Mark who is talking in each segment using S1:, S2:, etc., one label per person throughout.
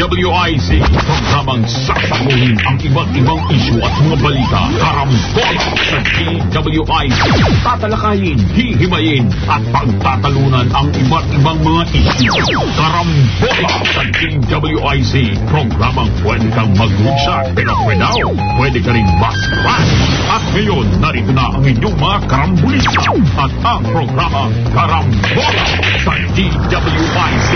S1: DWIZ, programang sasakuhin ang iba't ibang isyu at mga balita. Karambola sa DWIZ. Tatalakayin, hihimayin at pagtatalunan ang iba't ibang mga isyu. Karambola sa DWIZ, programang pwede kang mag-react pero pwede ka rin mas-ras. At ngayon, narito na ang inyong mga karambulista at ang programa Karambola sa DWIZ.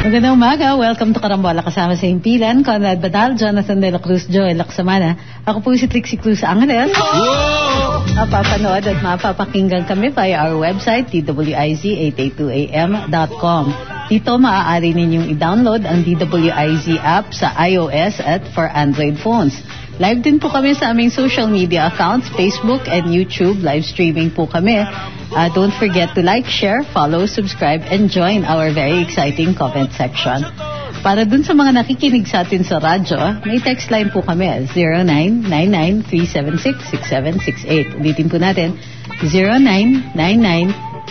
S2: Magandang umaga. Welcome to Karambola. Kasama sa Impilan, Conrad Badal, Jonathan De La Cruz, Joel Laksamana. Ako po si Trixie Cruz Angeles. Mapapanood at mapapakinggan kami via our website, twiz882am.com. Dito maaari ninyong i-download ang DWIZ app sa iOS at for Android phones. Live din po kami sa aming social media accounts, Facebook and YouTube. Live streaming po kami. Don't forget to like, share, follow, subscribe, and join our very exciting comment section. Para dun sa mga nakikinig sa atin sa radyo, may text line po kami, 0999-376-6768. Ulitin po natin,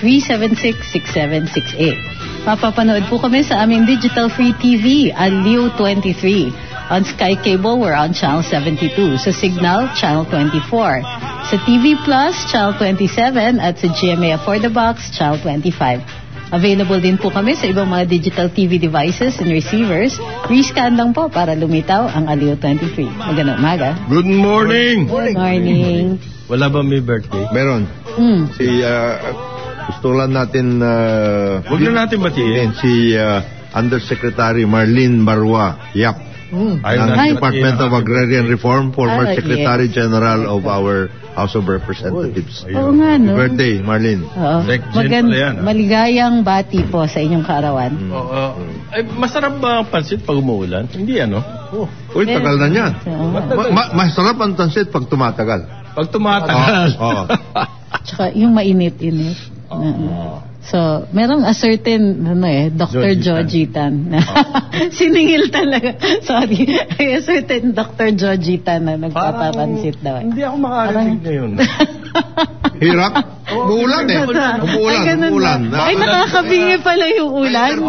S2: 0999-376-6768. Mapapanood po kami sa aming digital free TV, Aliw 23. On Sky Cable, we're on Channel 72. Sa Signal, Channel 24. Sa TV Plus, Channel 27. At sa GMA Afford the Box, Channel 25. Available din po kami sa ibang mga digital TV devices and receivers. Rescan lang po para lumitaw ang Aliw 23. Magandang umaga.
S3: Good morning!
S2: Good morning.
S3: Wala ba may birthday?
S4: Meron. Gusto lang natin...
S3: Huwag na natin batiin.
S4: Si Undersecretary Marlene Barua. Yap. Ng Department of Agrarian Reform, former Secretary General of our House of Representatives.
S2: Oo nga, no?
S4: Birthday, Marlene.
S2: Maligayang bati po sa inyong kaarawan.
S3: Masarap ba ang pansit pag umuulan? Hindi, ano?
S4: Uy, tagal na yan. Masarap ang pansit pag tumatagal.
S3: Pag tumatagal.
S2: Tsaka yung mainit-init. So, merong a certain, Dr. Jojitan. Siningil talaga. Sorry. A certain Dr. Jojitan na nagpapapansit daw.
S3: Hindi ako makarinig ngayon.
S4: Hirap? Umuulan eh. Umuulan.
S2: Ay, nakakabingi pala yung ulan.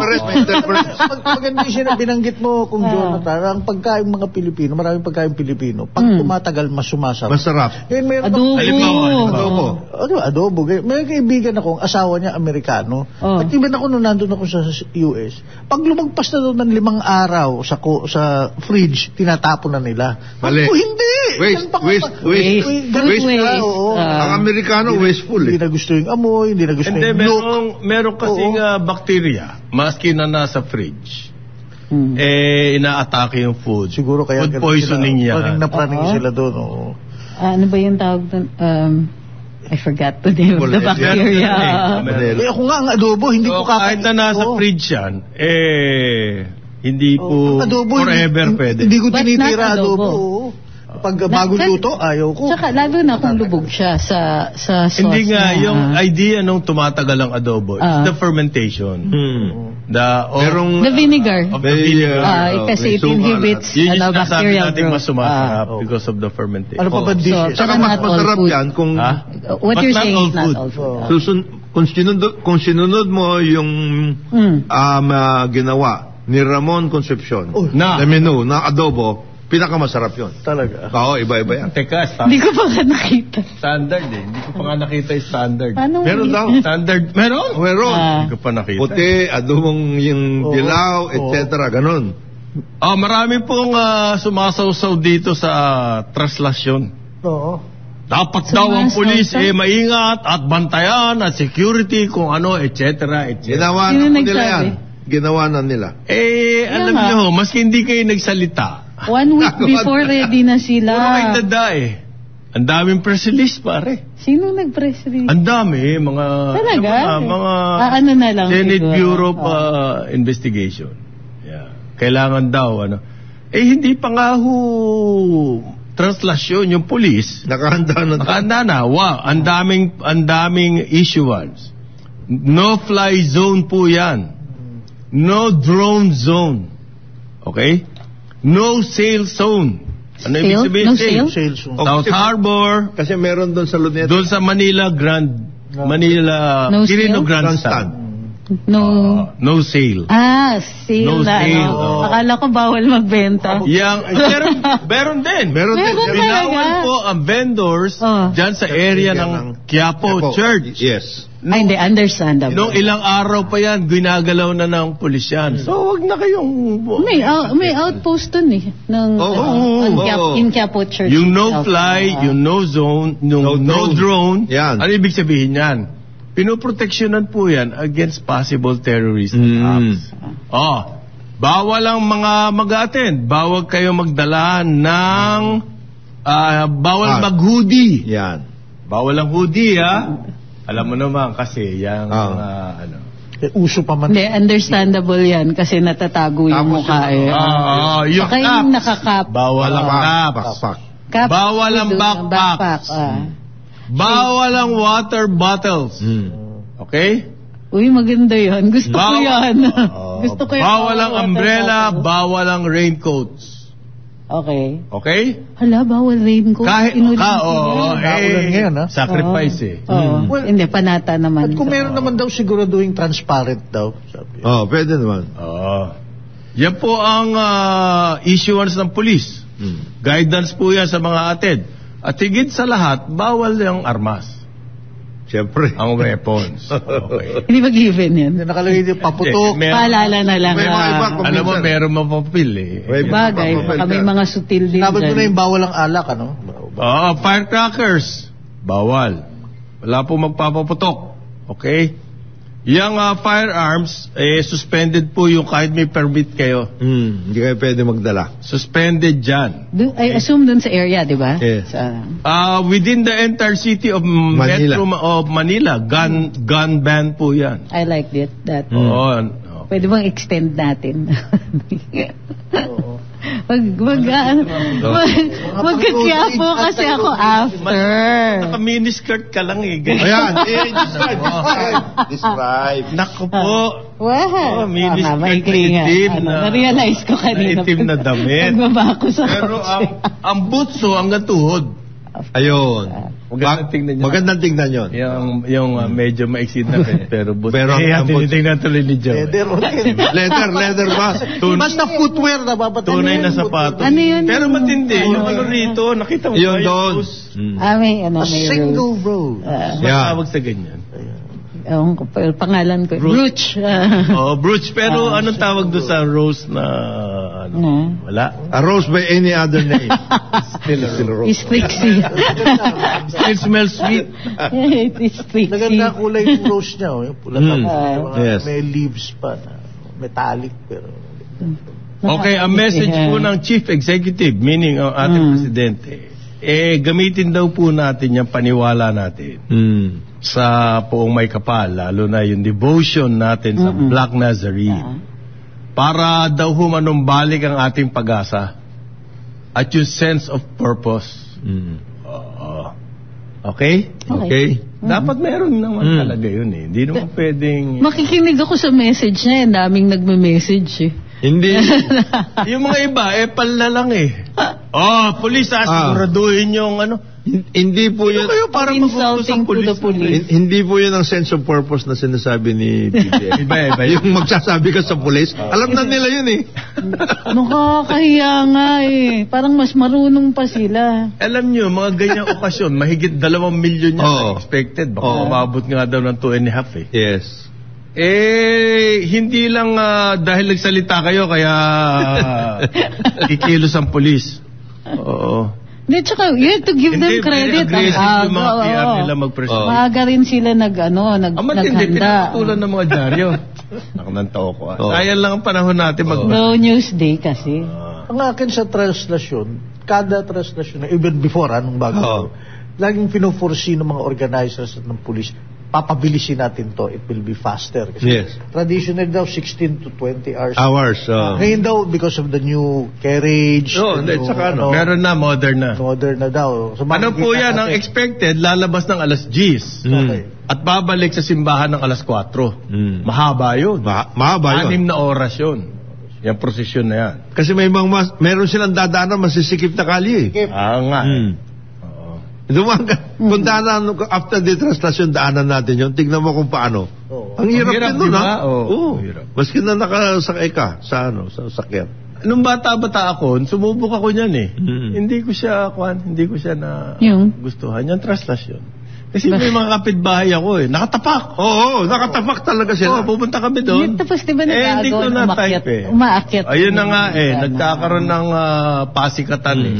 S5: Maganda yung binanggit mo kung Jonathan, ang pagkain mga Pilipino, maraming pagkain Pilipino, pag tumatagal, mas sumasarap.
S4: Masarap.
S2: Adobo.
S5: Adobo. May kaibigan akong asawa niya Amerikano. At even ako nung nandun ako sa US, pag lumagpas na doon ng 5 araw sa fridge, tinatapon na nila.
S4: Mali.
S5: Hindi!
S4: Waste. Ang Amerikano, wasteful eh.
S5: Hindi na gusto yung amoy, hindi na gusto yung look.
S3: Meron kasing bacteria, maski na nasa fridge. Ina-atake yung food.
S5: Siguro kaya
S3: food poisoning yan.
S5: Praning sila doon.
S2: Ano ba yung tawag doon? I forgot the name of the bacteria.
S5: Ako nga ang adobo, hindi ko
S3: kahit na nasa fridge yan, hindi po forever pwede.
S5: Hindi ko tinitira adobo. Pag bagong luto, ayaw ko.
S2: Tsaka lalo na kung lubog siya sa sauce.
S3: Hindi nga, yung idea nung tumatagal ang adobo is the fermentation.
S2: The vinegar. Kasi it inhibits bacterial growth.
S3: Mas sumasarap because of the fermentation.
S5: Ano pa ba dishes?
S4: Saka mas masarap yan kung...
S2: What you're saying is not all food.
S4: Kung sinunod mo yung ginawa ni Ramon Concepcion na menu, na adobo, pinakamasarap yun.
S5: Talaga?
S4: Oo, iba-iba yan.
S3: Teka,
S2: hindi ko pa nga nakita.
S3: Standard eh. Hindi ko pa nga nakita yung standard.
S4: Meron daw.
S3: Standard. Meron?
S4: Meron.
S3: Hindi ko pa nakita.
S4: Puti, adobong yung dilaw, etc. Ganon.
S3: Marami pong sumasawsaw dito sa traslasyon.
S5: Oo.
S3: Dapat daw ang pulis maingat at bantayan at security kung ano, etc.
S4: Ginawa na nila yan. Ginawa na nila.
S3: Alam nyo, maski hindi kayo nagsalita.
S2: 1 week before ready na sila.
S3: Puro may dada eh. Ang daming press release, pare.
S2: Sino nag-press release?
S3: Ang dami, mga...
S2: Talaga?
S3: Mga
S2: ano na lang
S3: Senate
S2: siguro.
S3: Bureau of Investigation. Yeah. Kailangan daw, hindi pa nga translasyon yung police.
S4: Nakahanda
S3: na. Wow, ang daming issuance. No-fly zone po yan. No drone zone. Okay? No sail zone. Ano ibig sabihin?
S2: No
S5: sail zone.
S3: South Harbor.
S4: Kasi meron doon sa Luneta.
S3: Doon sa Manila, Quirino Grandstand.
S2: No.
S3: No sale.
S2: Sale
S3: No
S2: na.
S3: sale,
S2: Akala ko bawal magbenta.
S3: Meron din.
S4: Meron din.
S3: Binawan po ang vendors dyan sa area ng Quiapo Church.
S4: Yes.
S2: Ay, hindi, understandable.
S3: Nung ilang araw pa yan, ginagalaw na ng pulis yan. So, wag na kayong...
S2: May outpost dun eh. In Quiapo Church.
S3: Yung no-fly, yung no-zone, yung no drone.
S4: Yan.
S3: Ano ibig sabihin yan? Pinoproteksyonan po yan against possible terrorist acts. Bawal ang mga mag-attend. Bawal kayo magdala ng... bawal mag-hoodie.
S4: Yan.
S3: Bawal ang hoodie, ha? Alam mo naman kasi yung
S5: uso pa man.
S2: Hindi, understandable yan kasi natatago yung mukha eh.
S3: Yung
S2: saka yung nakakap.
S3: Bawal ang
S4: Backpack.
S3: Bawal ang backpack. Bawal ang water bottles. Okay?
S2: Uy, maganda yan. Gusto ko yan. Gusto ko yan.
S3: Bawal ang umbrella, bawal ang raincoats.
S2: Okay.
S3: Okay?
S2: Hala, bawal raincoat.
S3: Sacrifice eh.
S2: Hindi, panata naman.
S5: At kung meron naman daw siguraduhin transparent daw. Sabi.
S4: Pwede naman.
S3: Yan po ang issuance ng police. Guidance po yan sa mga attend. At higit sa lahat, bawal yung armas.
S4: Siyempre.
S3: Ang weapons. Okay.
S2: Hindi ba given yan?
S5: Nakalagay din paputok.
S2: Paalala na lang.
S4: May mga iba,
S3: alam mo, meron mapapil eh.
S2: Bagay, kami mga sutil din
S5: Dapat
S2: dyan.
S5: mo na yung bawal ang alak, ano?
S3: Firecrackers. Bawal. Wala po magpapaputok. Okay? Yung firearms, suspended po yung kahit may permit kayo.
S4: Hindi kayo pwede magdala.
S3: Suspended dyan.
S2: I assume dun sa area, di ba?
S4: Yes.
S3: Within the entire city of Metro of Manila, gun ban po yan.
S2: I like that. Pwede bang extend natin? Magkakyapo kasi ako after.
S3: Naka-miniskirt ka lang eh.
S4: Ayan. Describe.
S3: Naku po.
S2: Wow.
S3: Miniskirt na itim na.
S2: Na-realize ko kanina.
S3: Itim na damit.
S2: Nagbaba ako sa
S3: pero ang butso hanggang tuhod.
S4: Ayun. Magandang tingnan yun.
S3: Yung medyo maiksid na pero butso.
S4: Pero
S3: tinitingnan tuloy ni Joe.
S4: Leather ba?
S5: Basta footwear na babatay.
S3: Tunay na sapato.
S2: Ano yun?
S3: Pero matindi. Yung ano rito, nakita mo
S4: yun
S3: ba
S4: doon.
S2: May
S5: single road.
S3: Tawag sa ganyan.
S2: Pangalan ko. Brooch.
S3: Brooch. Pero anong tawag doon sa rose na wala?
S4: A rose by any other name.
S3: Still a rose.
S2: It's Trixie.
S3: Still smells sweet.
S2: It's Trixie.
S5: Naganda kulay yung rose niya. Pula
S4: Yes.
S5: may leaves pa. Metallic pero...
S3: Okay, ang message po ng Chief Executive, meaning ang ating Presidente, gamitin daw po natin yung paniwala natin sa Poong May Kapal, lalo na yung devotion natin sa Black Nazarene, para daw humanumbalik ang ating pag-asa at yung sense of purpose. Okay? Dapat meron naman talaga yun eh. Hindi naman pwedeng...
S2: Makikinig ako sa message niya. Daming nagme-message eh.
S4: Hindi.
S3: Yung mga iba, pala lang eh. Police, siguraduhin yung ano.
S4: Hindi po yun.
S3: Kayo para
S2: insulting to the police.
S4: Hindi po yun ang sense of purpose na sinasabi ni PBS.
S3: Iba.
S4: Yung magsasabi ka sa police, alam na nila yun eh.
S2: Nakakahiya nga eh. Parang mas marunong pa sila.
S3: Alam nyo, mga ganyang okasyon, mahigit 2 milyon yan expected. Baka umabot nga daw ng 2.5 eh.
S4: Yes.
S3: Hindi lang dahil nagsalita kayo kaya kikilos ang police.
S2: Hindi, tsaka you have to give them credit.
S3: Very aggressive yung mga PR nila mag-present.
S2: Maaga rin sila naghanda.
S3: Pinapatulan ng mga dyaryo. Nakanantaw ko. Sayang lang ang panahon natin
S2: No News Day kasi.
S5: Ang akin sa translasyon, kada translasyon, even before, nung bago, laging pino-foresee ng mga organizers at ng police, papabilisin natin to, it will be faster. Kasi traditional daw, 16 to 20 hours. Ngayon daw, because of the new carriage.
S3: Meron na, modern na.
S5: Modern na daw. So,
S3: ano po yan? Ang expected, lalabas ng alas 10. At babalik sa simbahan ng alas 4. Mahaba yun.
S4: Mahaba yun.
S3: 6 na oras yun. Yung prosesyon na yan.
S4: Kasi meron silang dadaanan masisikip na kali eh.
S3: Nga.
S4: After the translation, daanan natin yun. Tignan mo kung paano. Ang hirap din nun,
S3: diba?
S4: ha? Oo. Maski na nakasakay ka sa sakyan.
S3: Nung bata-bata ako, sumubok ako niyan eh. Hindi ko siya na gustuhan. Yung traslasyon. Kasi may mga kapitbahay ako eh. Nakatapak.
S4: Oo, nakatapak talaga sila.
S3: Pupunta kami doon.
S2: Tapos di ba
S3: hindi ko na-type eh.
S2: Umaakyat.
S3: Ayun na nga nagkakaroon ng pasikatan eh.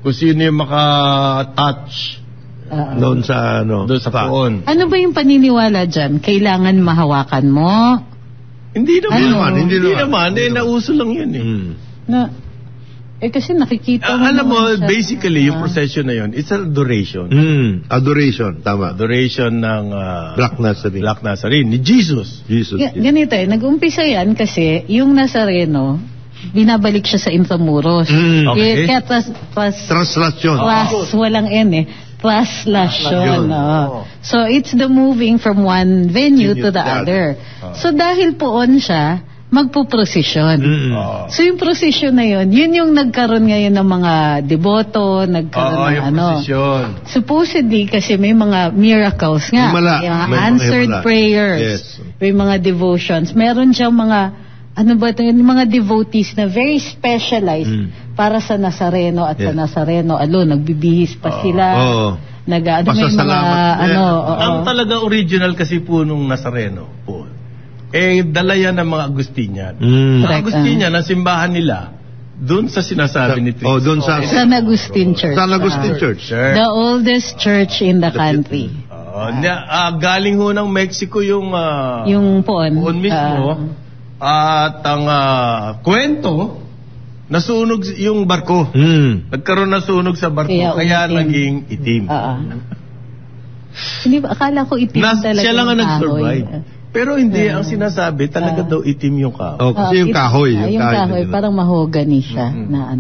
S3: Kung sino yung maka-touch
S4: doon sa
S3: puon.
S2: Ano ba yung paniniwala dyan? Kailangan mahawakan mo?
S3: Hindi naman. Nauso lang yun eh.
S2: Kasi nakikita mo.
S3: Alam mo, basically, yung procession na yun, it's adoration.
S4: Adoration, tama.
S3: Adoration ng
S4: Black Nazarene,
S3: ni Jesus.
S2: Ganito nag-umpisa yan kasi yung Nazareno, binabalik siya sa Intramuros.
S3: Okay.
S2: Kaya
S4: Translasyon.
S2: Walang N Translation. So, it's the moving from one venue to the other. So, dahil poon siya, magpuprosesyon. So yung prosesyon na yun yung nagkaroon ngayon ng mga deboto, nagkaroon ng
S3: prosesyon.
S2: Supposedly kasi may mga miracles nga. May mga answered prayers. May mga devotions. Meron siyang mga mga devotees na very specialized para sa Nazareno at sa Nazareno alone. Nagbibihis pa sila. May mga
S3: ang talaga original kasi po nung Nazareno po. Dala yan ng mga Agustinian. Mga Agustinian, ang simbahan nila, doon sa sinasabi ni Tris.
S4: Doon sa
S2: San Agustin Church.
S4: San Agustin Church.
S2: The oldest church in the country.
S3: Galing ho ng Mexico yung
S2: poon.
S3: Poon mismo. At ang kwento, nasunog yung barko. Nagkaroon na sunog sa barko, kaya naging itim.
S2: Hindi ba, akala ko itim talaga.
S3: Siya lang ang nag-survive. Pero hindi, ang sinasabi, talaga daw itim yung kahoy.
S4: Kasi yung kahoy.
S2: Yung kahoy, parang mahogany siya na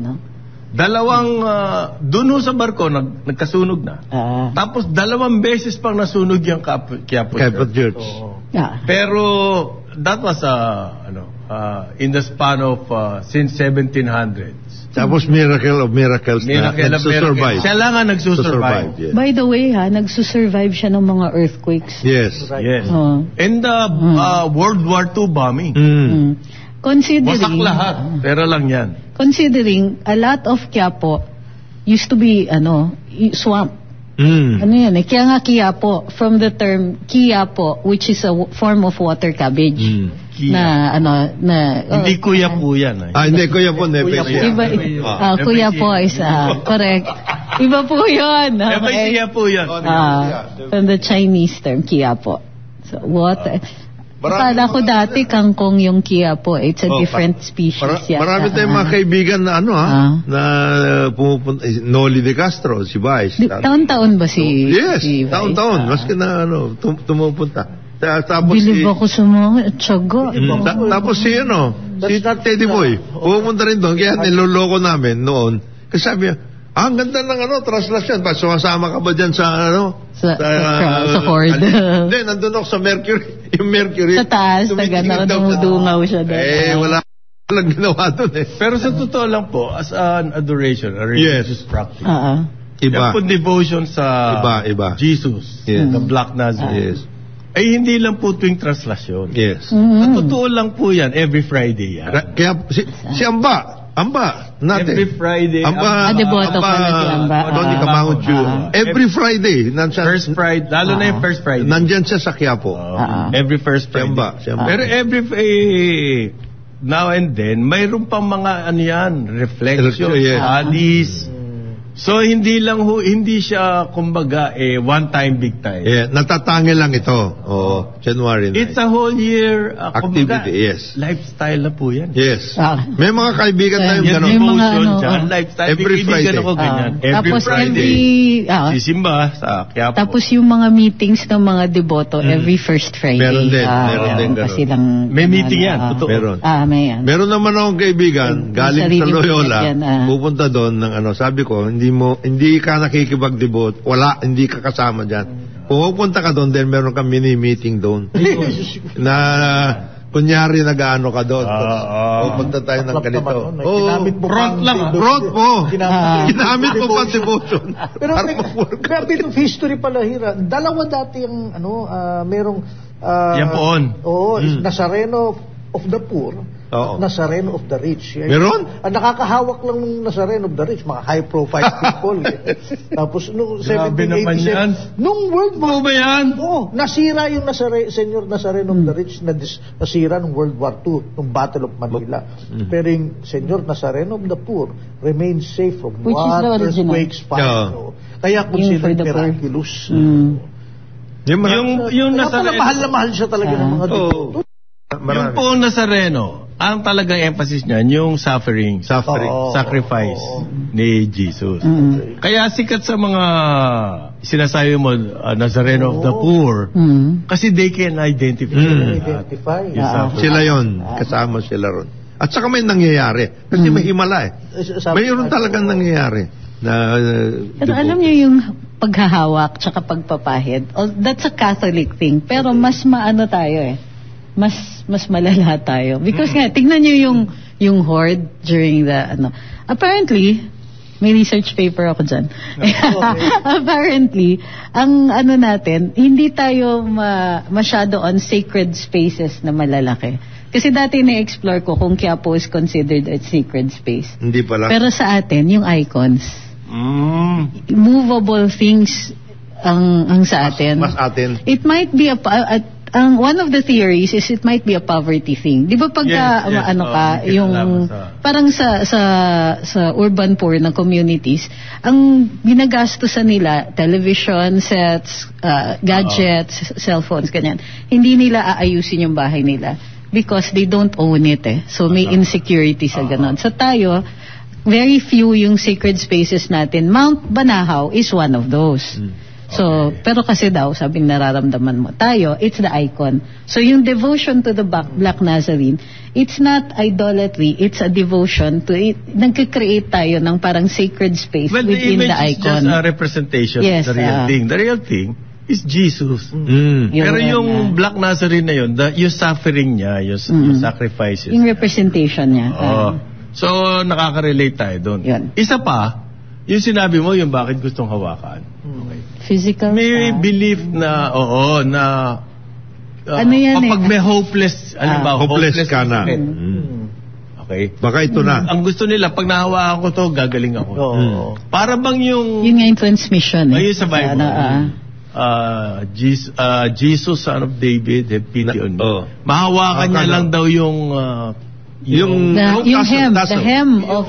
S3: Doon ho sa barko, nagkasunog na. Tapos 2 beses pang nasunog yung Quiapo
S4: Church.
S3: Pero that was in the span of since 1700s.
S4: Tapos miracle of miracles na nagsusurvive.
S3: Siya lang ang nagsusurvive.
S2: By the way nagsusurvive siya ng mga earthquakes.
S4: Yes.
S3: And the World War II bombing.
S2: Considering,
S3: wasak lahat. Pero lang yan.
S2: Considering a lot of Quiapo used to be swamp. Kaya nga Quiapo, from the term Quiapo, which is a form of water cabbage.
S3: Hindi kuya po yan.
S4: Hindi kuya po.
S2: Kuya po is correct. Iba po yun.
S3: Kuya po yan.
S2: From the Chinese term, Quiapo. So, water. Akala ko dati kangkong yung Quiapo. It's a different species.
S4: Marami tayong mga kaibigan na na pumupunta. Noli de Castro, si Vice.
S2: Taon-taon ba si
S4: Yes, taon-taon. Maski na tumupunta. Tapos
S2: bilib ako sa mga tsaga.
S4: Tapos si Teddy Boy, pumunta rin doon, kaya niloloko namin noon. Kasi sabi niya, ang ganda ng translasyon. Sumasama ka ba dyan sa
S2: sa Ford?
S4: Hindi, nandun ako sa Mercury. Yung Mercury.
S2: Sa taas, dumudungaw siya doon.
S4: Wala lang ginawa doon
S3: Pero sa totoo lang po, as an adoration, a religious practice.
S4: Iba.
S3: Yung devotion sa Jesus, the Black Nazarene. Ay hindi lang po tuwing translasyon.
S4: Yes.
S3: Sa totoo lang po yan, every Friday yan.
S4: Kaya si Amba natin.
S3: Every Friday.
S2: Deboto pa na si Amba.
S4: Every Friday.
S3: First Friday, lalo na yung first Friday.
S4: Nandyan siya sa Quiapo.
S3: Every first Friday.
S4: Si Amba.
S3: Pero every now and then, mayroon pang mga reflection, studies. So hindi siya kumbaga one time big time.
S4: Natatangil lang ito. January 9.
S3: It's a whole year
S4: activity,
S3: lifestyle na po yan.
S4: Yes. May mga kaibigan tayong gano'n.
S2: May mga
S3: lifestyle.
S4: Every Friday.
S3: Ako ganyan. Every
S2: tapos
S3: Friday. Sisimba sa Quiapo.
S2: Tapos yung mga meetings ng mga deboto every first Friday.
S4: Meron din gano'n.
S3: May meeting yan.
S4: Meron.
S3: Meron
S4: naman akong kaibigan galing sa Loyola. Pupunta doon ng sabi ko, hindi ka nakikipag-debot, hindi ka kasama dyan. Pupunta ka doon, then meron kang mini-meeting doon. Na kunyari nag-ano ka doon. Pupunta tayo ng ganito.
S3: Front lang.
S4: Front mo. Ginamit mo pa devotion.
S5: Pero may bit of history pala, Hira. Dalawa dati yung merong
S3: Yan poon.
S5: Oo, Nazareno of the poor. Nazareno of the rich.
S4: Meron?
S5: Ang nakakahawak lang ng Nazareno of the rich, mga high-profile people. Tapos, noong 1787, nung World War
S3: ba yan?
S5: Oo, nasira yung Senior Nazareno of the rich, nasira nung World War II, nung Battle of Manila. Pero yung Senior Nazareno of the poor remains safe from earthquakes, fire. Kaya considered miraculous.
S3: Yung Nazareno,
S5: mahal na mahal siya talaga ng mga dito.
S3: Yung po Nazareno, ang talagang emphasis niyan, yung sacrifice ni Jesus. Kaya sikat sa mga sinasabi mo, Nazareno of the poor, kasi they can identify.
S4: Sila yon, kasama sila ron. At saka may nangyayari, kasi may himala mayroon talagang nangyayari.
S2: Pero alam niyo yung paghahawak tsaka pagpapahid, that's a Catholic thing, pero mas maano tayo mas malala tayo. Because nga, tignan nyo yung horde during the, apparently, may research paper ako dyan. Apparently, ang natin, hindi tayo masyado on sacred spaces na malalaki. Kasi dati na-explore ko kung Quiapo is considered a sacred space.
S4: Hindi pala.
S2: Pero sa atin, yung icons. Movable things ang sa atin.
S4: Mas atin.
S2: It might be one of the theories is it might be a poverty thing. Di ba pagka yung parang sa urban poor na communities, ang ginagastusan nila television sets, gadgets, cellphones, ganyan. Hindi nila aayusin yung bahay nila because they don't own it So may insecurity sa ganon. So tayo, very few yung sacred spaces natin. Mount Banahaw is one of those. So, pero kasi daw, sabing nararamdaman mo, tayo, it's the icon. So, yung devotion to the Black Nazarene, it's not idolatry, it's a devotion to it. Nagka-create tayo ng parang sacred space within the icon.
S3: But the image is just a representation of the real thing. The real thing is Jesus. Pero yung Black Nazarene na yun, yung suffering niya, yung sacrifices.
S2: Yung representation niya.
S3: So, nakaka-relate tayo doon. Isa pa, yung sinabi mo, yung bakit gustong hawakan.
S2: Physical.
S3: May belief na, kapag may hopeless,
S4: hopeless ka na.
S3: Okay.
S4: Baka ito na.
S3: Ang gusto nila, pag nahawakan ko to, gagaling ako. Para bang yung...
S2: Yun nga yung transmission.
S3: Ayun sa Bible. Jesus, son of David, have pity on me. Mahawakan niya lang daw yung
S2: hem of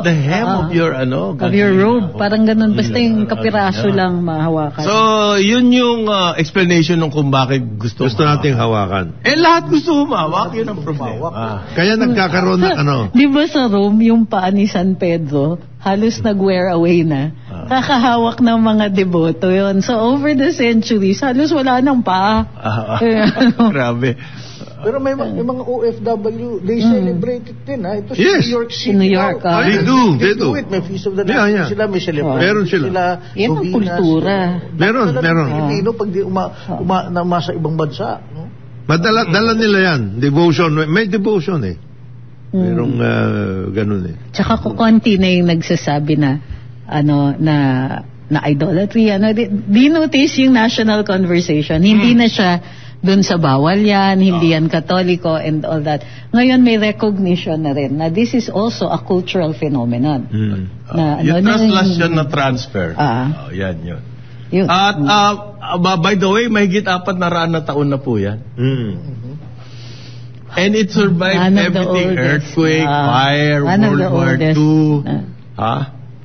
S3: the hem of your
S2: robe, parang ganun, basta yung kapiraso lang mahawakan.
S3: So yun yung explanation ng kung bakit gusto
S4: nating hawakan.
S3: Lahat gusto humawak, yun ang problema.
S4: Kaya nagkakaroon ng
S2: di ba sa Rome yung paa ni San Pedro halos nag-wear away na, kakahawak ng mga deboto yun. So over the centuries halos wala nang paa.
S3: Grabe.
S5: Pero may mga OFW, they celebrate it din, Ito sa New York City.
S2: New York,
S4: They do it.
S5: May Feast of the Nations sila, may celebration.
S4: Meron sila.
S2: Yan ang kultura.
S4: Meron.
S5: Pilipino pag di umasa ibang bansa.
S4: Dala nila yan. Devotion. May devotion Merong ganun
S2: Tsaka kukunti na yung nagsasabi na na idolatry. Di notice yung national conversation. Hindi na siya doon sa bawal yan, hindi yan Katoliko and all that. Ngayon may recognition na rin na this is also a cultural phenomenon.
S3: Yung translation na transfer. Yan yun. At by the way, mahigit 400 na taon na po yan. And it survived everything. Earthquake, fire, World War II.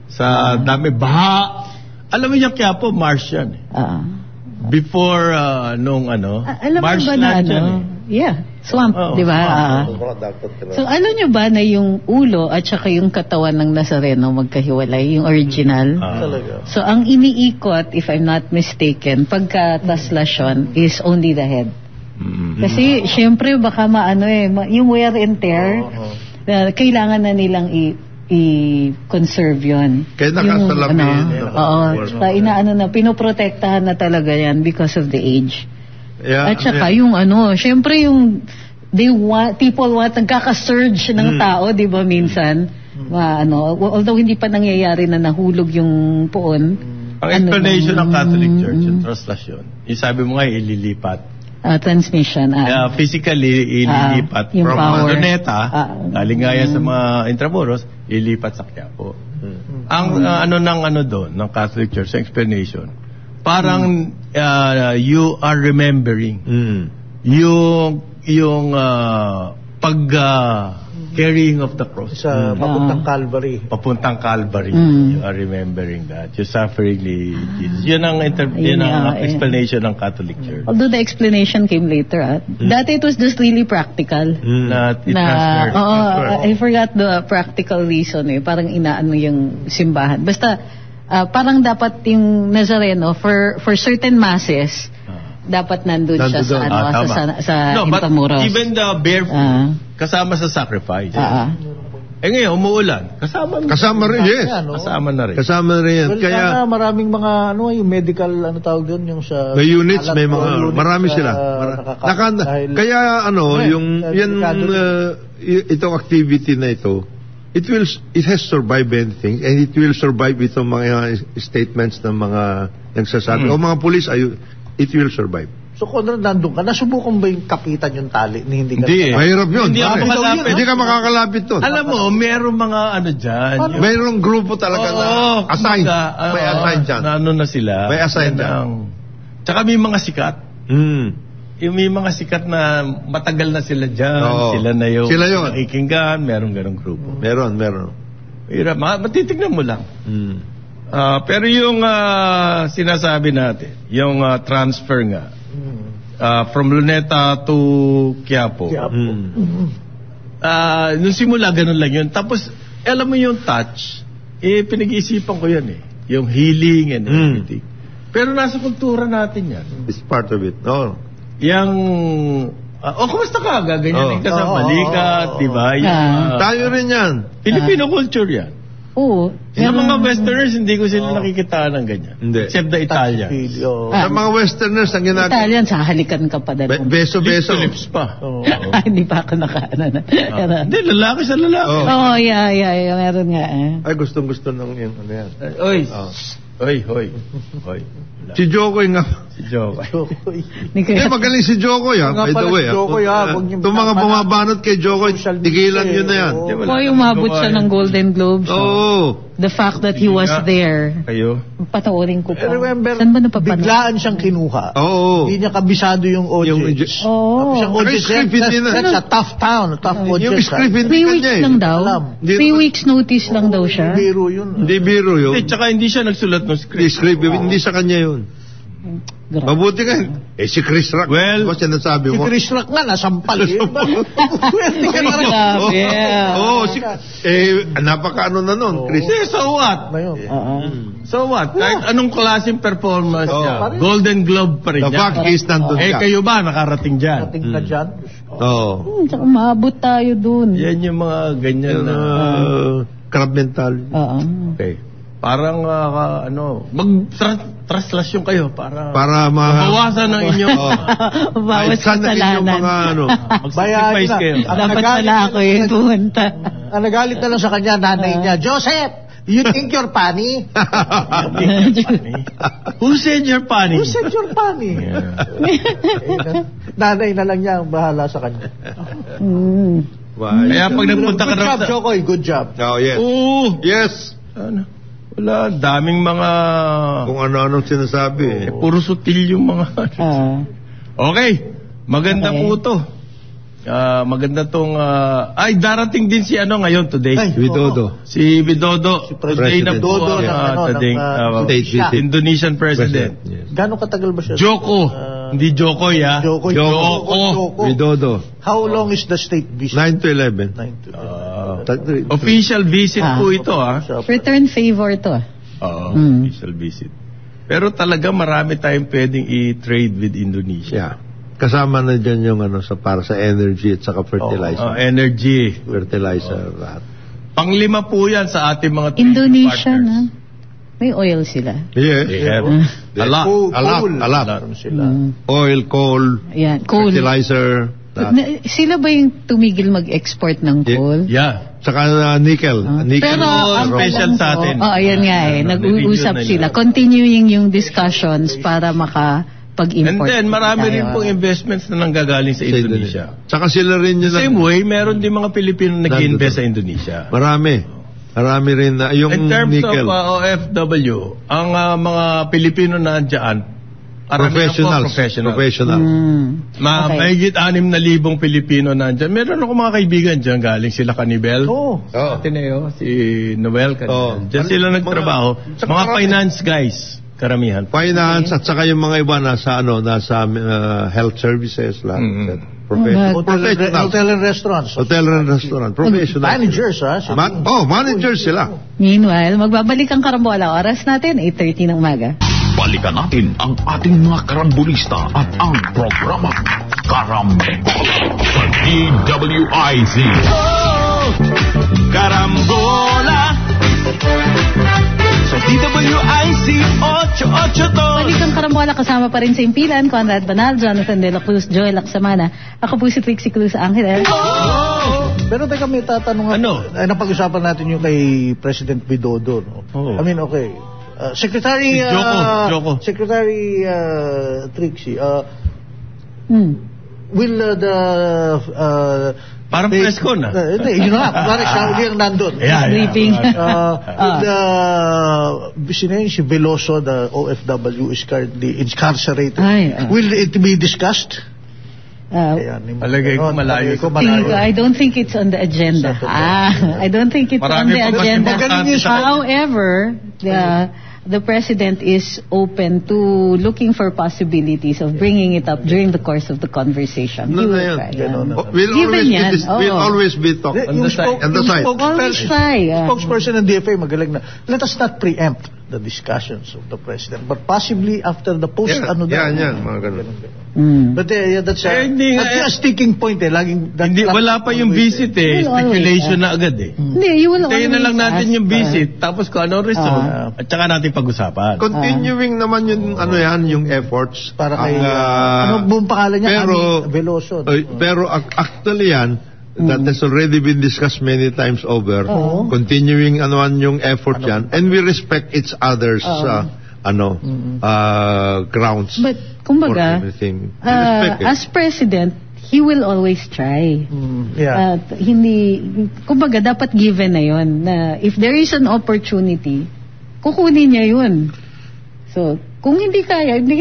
S3: Sa dami, baha. Alam mo niya kaya po, Mars yan. Before nung
S2: alam mo ba na swamp, di ba? So alam nyo ba na yung ulo at saka yung katawan ng Nazareno magkahiwalay, yung original? So ang iniikot, if I'm not mistaken, pagka taslasyon is only the head. Kasi syempre baka yung wear and tear, kailangan na nilang i-conserve yun.
S4: Kaya nakasalamin.
S2: pinoprotektahan na talaga yan because of the age. At saka yung syempre yung people want, nagkaka-surge ng tao, di ba minsan? Although hindi pa nangyayari na nahulog yung poon.
S3: Ang explanation ng Catholic Church, yung translasyon, yung sabi mo nga ililipat.
S2: transmission.
S3: Physically, ililipat
S2: yung
S3: from
S2: power.
S3: Luneta, galing nga yan sa mga Intramuros, ilipat sa Quiapo. Ang doon, ng Catholic Church, explanation, parang you are remembering yung carrying of the cross.
S5: Sa papuntang Calvary.
S3: Papuntang Calvary. You are remembering that. Your suffering ni Jesus. Yun ang explanation ng Catholic Church.
S2: Although the explanation came later. Dati it was just really practical. I forgot the practical reason. Parang inaano yung simbahan. Basta, parang dapat yung Nazareno, for certain masses, dapat nandun siya sa Intramuros.
S3: Even the barefoot, kasama sa sacrifice. Ngayon, umuulan. Kasama
S4: rin, yes.
S3: Kasama na rin.
S4: Kasama rin yan.
S5: Well, kaya maraming mga, yung medical, tawag doon, yung sa...
S4: May units, may mga, marami sila. Kaya, itong activity na ito, it has survived anything, and it will survive itong mga statements ng mga nagsasabi. O mga pulis, it will survive.
S5: So kung nandun ka, nasubukan ba yung kapitan yung tali? Hindi.
S4: Mahirap yun. Hindi ka makakalapit doon.
S3: Alam mo, merong mga dyan.
S4: Mayroong grupo talaga na assigned. May assigned dyan.
S3: Na sila.
S4: May assigned dyan.
S3: Tsaka may mga sikat. Yung may mga sikat na matagal na sila dyan. Sila na yung nakikinggan. Merong ganong grupo.
S4: Meron.
S3: Hirap. Matitignan mo lang. Pero yung sinasabi natin, yung transfer nga, from Luneta to Quiapo. Nung simula, ganun lang yun. Tapos, alam mo yung touch, pinag-iisipan ko yan yung healing and everything. Pero nasa kultura natin yan.
S4: It's part of it.
S3: Kumusta ka? Gaganyan ka sa balikat, diba?
S4: Tayo rin yan.
S3: Filipino culture yan.
S2: Oo.
S3: Sa mga Westerners, hindi ko sila nakikita ng ganyan.
S4: Hindi.
S3: Except the Italians.
S4: Sa mga Westerners, ang ginagawa...
S2: Italians, hahalikan ka pa dahil.
S4: Beso-beso.
S3: Lips pa.
S2: Hindi pa ako nakaano.
S3: Hindi, lalaki sa lalaki.
S2: Yeah. Meron nga.
S4: Ay, gustong-gusto ng yung ano yan.
S3: Hoy.
S4: Si Jokoy nga. Magaling si Jokoy by the way. Itong mga bumabanat kay Jokoy, tigilan yun na yan.
S2: Yung mabot siya ng Golden Globes. The fact that he was there.
S3: Kayo?
S2: Patawurin ko pa.
S5: Remember,
S2: saan ba napapanood?
S5: biglaan siyang kinuha. Hindi niya kabisado yung audience.
S2: Yung
S5: audience. That's a tough town. Tough audience.
S4: Yung script,
S2: 3 weeks lang daw. 3 weeks notice lang daw siya.
S4: Hindi biro yun.
S3: Tsaka hindi siya nagsulat ng script.
S4: Hindi sa kanya yun. Mabuti ka. Si Chris Rock.
S3: Well,
S4: what's yung nasabi mo?
S5: Si Chris Rock nga, nasampal.
S4: Napaka-ano na nun, Chris.
S3: So what? So what? Kahit anong klaseng performance niya, Golden Globe pa rin
S4: niya. The fact is, nandun ka.
S3: Kayo ba, nakarating dyan?
S5: Nakarating na dyan?
S2: Tsaka maabot tayo dun.
S3: Yan yung mga ganyan na...
S4: crab mental.
S3: Okay. Parang mag-traslasyon kayo para mabawasan ng inyong
S2: bawas kasalanan.
S3: Mag-sacrifice kayo.
S2: Dapat pala ako yung pumunta.
S5: Ang nagalit na lang sa kanya, nanay niya, Joseph, you think you're funny?
S3: Who said you're funny?
S5: Who said you're funny? Nanay na lang niya ang bahala sa kanya.
S3: Kaya pag nagpunta ka
S5: Good job, Jokoy. Good job.
S4: Yes.
S3: Wala, daming mga...
S4: Kung ano-anong sinasabi.
S3: Puro sutil yung mga... Okay, maganda po ito. Maganda tong... darating din si ngayon today.
S4: Widodo.
S3: Si Widodo. Today na po Indonesian President.
S5: Gano'ng katagal ba siya?
S3: Joko. Hindi Jokoy,
S5: Joko.
S4: Widodo.
S5: How long is the state visit?
S4: 9 to 11.
S3: Official visit po ito,
S2: Return favor to.
S3: Official visit. Pero talaga marami tayong pwedeng i-trade with Indonesia.
S4: Kasama na dyan yung para sa energy at saka fertilizer.
S3: Energy.
S4: Fertilizer.
S3: Panglima po yan sa ating mga
S2: Indonesia na. May oil sila.
S4: Yes.
S3: They have a lot.
S4: Oil, coal, fertilizer.
S2: Sila ba yung tumigil mag-export ng coal?
S4: Yeah. Saka nickel.
S2: Pero
S3: special sa atin.
S2: Ayan nga nag-uusap sila. Continuing yung discussions para makapag-import.
S3: And then, marami rin pong investments na nanggagaling sa Indonesia.
S4: Tsaka sila rin yun.
S3: Same way, meron din mga Pilipino nag-invest sa Indonesia.
S4: Marami rin na yung
S3: in terms
S4: nickel.
S3: of OFW, ang mga Pilipino na andyan,
S4: professional.
S3: Mahigit 6,000 Pilipino na andyan. Meron ako mga kaibigan dyan, galing sila Canibel. Ateneo, si Noel Canibel. Dyan sila nagtrabaho. Mga finance guys, karamihan.
S4: Finance at saka yung mga iba nasa health services lang.
S5: Hotel and restaurants.
S4: Professional.
S5: Managers,
S4: managers sila.
S2: Meanwhile, magbabalik ang Karambola. Oras natin, 8:30 ng umaga.
S1: Balikan natin ang ating mga karambulista at ang programang Karambola sa DWIZ.
S6: Karambola sa DWIZ 882.
S2: Balik ang Karambola, kasama pa rin sa impilan, Conrad Banal, Jonathan De La Cruz, Joel Lacsamana. Ako po si Trixie Cruz Angeles.
S5: Pero teka, may tatanungan. Napag-usapan natin yung kay President Widodo. I mean, okay. Secretary
S3: Joko.
S5: Secretary Trixie, will the
S3: parang presko na.
S5: Hindi, yun na. Parang siya uli ang nandun.
S2: Sleeping.
S5: Si Veloso, the OFW, is currently incarcerated. Will it be discussed?
S3: Palagay ko malayo.
S2: I don't think it's on the agenda. I don't think it's on the agenda. However, the President is open to looking for possibilities of bringing it up during the course of the conversation.
S4: We'll always be talking on the side.
S5: Spokesperson ng DFA magaling na. Let us not preempt the discussions of the President, but possibly after the post,
S4: mga ganun.
S5: But that's a sticking point
S3: wala pa yung visit speculation na agad
S2: Hindi, you will
S3: tayo na lang natin yung visit, tapos kung ano result, at saka natin pag-usapan.
S4: Continuing naman yung yung efforts
S5: para kay buong pangalan niya, Veloso.
S4: Pero actually that has already been discussed many times over. Continuing yung effort yan, and we respect each other's grounds.
S2: But kumbaga, as President, he will always try. Kumbaga dapat given na yun, na if there is an opportunity, kukunin niya yun. So, kung hindi kaya, but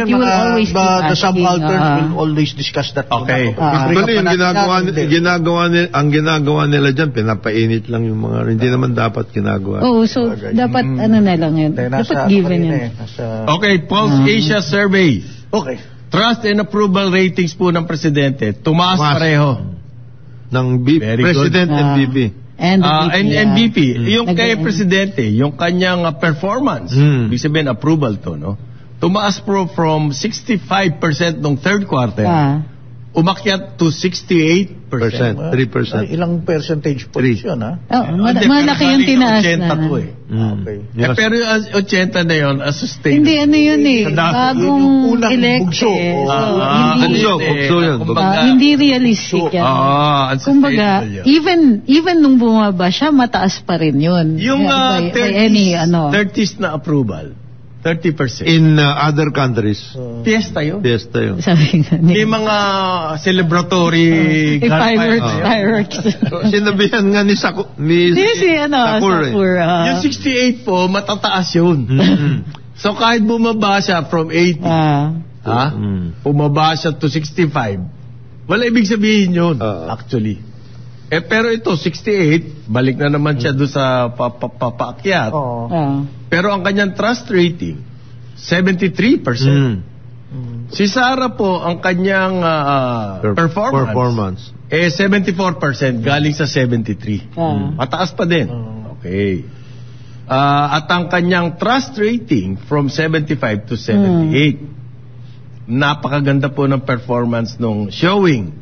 S2: you will always keep asking.
S5: The subaltern will always discuss that.
S3: Okay.
S4: Actually, ang ginagawa nila dyan, pinapainit lang yung mga, hindi naman dapat ginagawa.
S2: So dapat na lang yun. Dapat given yun.
S3: Okay, Pulse Asia Survey.
S5: Okay.
S3: Trust and approval ratings po ng Presidente, tumaas pareho.
S4: Ng President and VP.
S2: And
S3: VP. Yung kay Presidente, yung kanyang performance, ibig sabihin approval to, no? Tumaas from 65% nung third quarter, umakyat to 68%.
S4: 3%.
S5: Ilang percentage points yun,
S2: malaki yung tinaas na.
S5: Okay.
S3: Pero yung 80 na yun, sustainable.
S2: Hindi, yun bagong elect. Hindi realistic yan. Kumbaga, even nung bumaba siya, mataas pa rin yun.
S3: Yung 30s na approval, 30%.
S4: In other countries.
S3: Fiesta yun.
S2: May
S3: mga celebratory
S2: fireworks.
S4: Sinabihan nga ni Sakur.
S3: Yung 68 po, matataas yun. So kahit bumaba siya from 80, bumaba siya to 65, wala ibig sabihin yun, actually. Pero ito, 68, balik na naman siya doon sa papaakyat. Pero ang kanyang trust rating, 73%. Si Sara po, ang kanyang performance, 74% galing sa 73. Mataas pa din. Okay. At ang kanyang trust rating from 75 to 78. Napakaganda po ng performance nung showing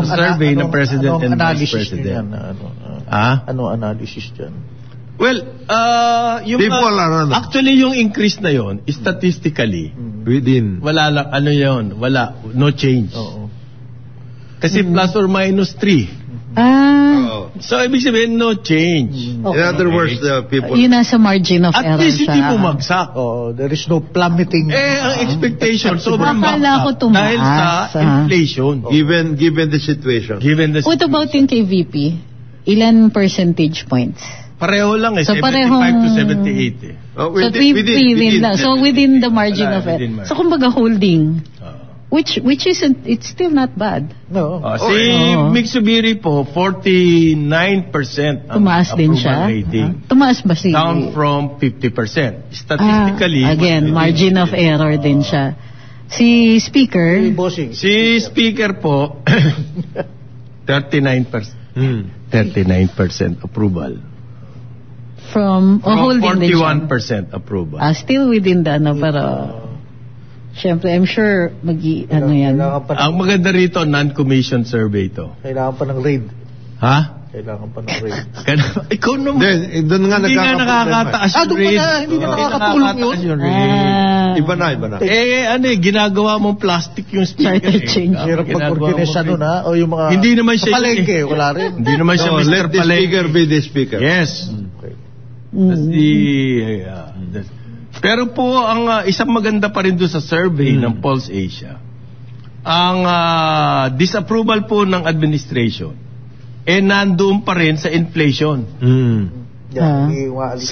S3: survey ng President and Vice President.
S5: Ano analysis dyan?
S3: Well, actually yung increase na yon statistically wala lang, no change. Kasi plus or minus 3 So, ibig sabihin, no change.
S4: In other words, the people...
S2: Yun nasa margin of error
S3: At least hindi
S2: siya.
S3: bumagsak.
S5: There is no plummeting.
S3: Ang expectation, sobrang
S2: Akala ko
S3: baksak
S2: tumaas,
S3: dahil sa inflation.
S4: Given the situation.
S2: What about yung kay VP? Ilan percentage points?
S3: Pareho lang
S2: So,
S3: 75 to 78 eh.
S2: Within lang. So, within the margin of error. So, kumbaga holding. Which isn't, it's still not bad.
S5: No.
S3: Si Mitsubiri po, 49% ang
S2: Tumaas din
S3: approval
S2: siya.
S3: rating.
S2: Tumaas ba si...
S3: Down from 50%. Statistically...
S2: again, margin of error din siya. Si Speaker...
S3: Si Speaker po, 39%. 39% approval.
S2: From holding din siya.
S3: 41% approval.
S2: Still within the pero... Siyempre, I'm sure yan.
S3: Ang maganda rito, non-commission survey to.
S5: Kailangan pa ng raid.
S3: Ha?
S5: Kailangan pa ng raid.
S3: Ikaw naman.
S4: Doon nga
S3: hindi nga nakakataas yung rate.
S5: Hindi na nakakatulong yun.
S4: Iba na.
S3: Ginagawa mong plastic yung speaker.
S5: Hirap pag-organisa nun ha? O yung mga...
S3: Hindi naman siya.
S5: Palengke, wala rin.
S3: Hindi naman siya Mr.
S4: Let the speaker be the speaker.
S3: Yes. Pero po, ang isang maganda pa rin doon sa survey ng Pulse Asia, ang disapproval po ng administration, nandoon pa rin sa inflation. 70%,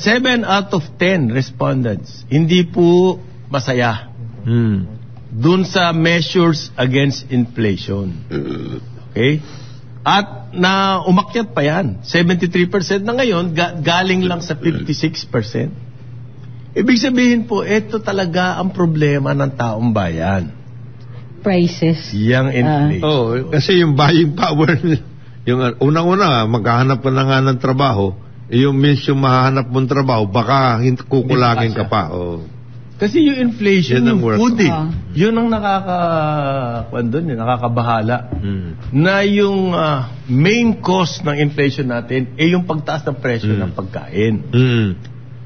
S3: 7 out of 10 respondents, hindi po masaya doon sa measures against inflation. Okay? At na umakyat pa yan. 73% na ngayon, galing lang sa 56%. Ibig sabihin po, ito talaga ang problema ng taong bayan.
S2: Prices.
S3: Yang inflation.
S4: Kasi yung buying power, yung unang-una, maghahanap ka na nga ng trabaho, yung yung mahahanap mong trabaho, baka kukulagin ka pa.
S3: Kasi yung inflation, yung fooding, yun ang nakakabahala. Na yung main cause ng inflation natin, yung pagtaas ng presyo ng pagkain.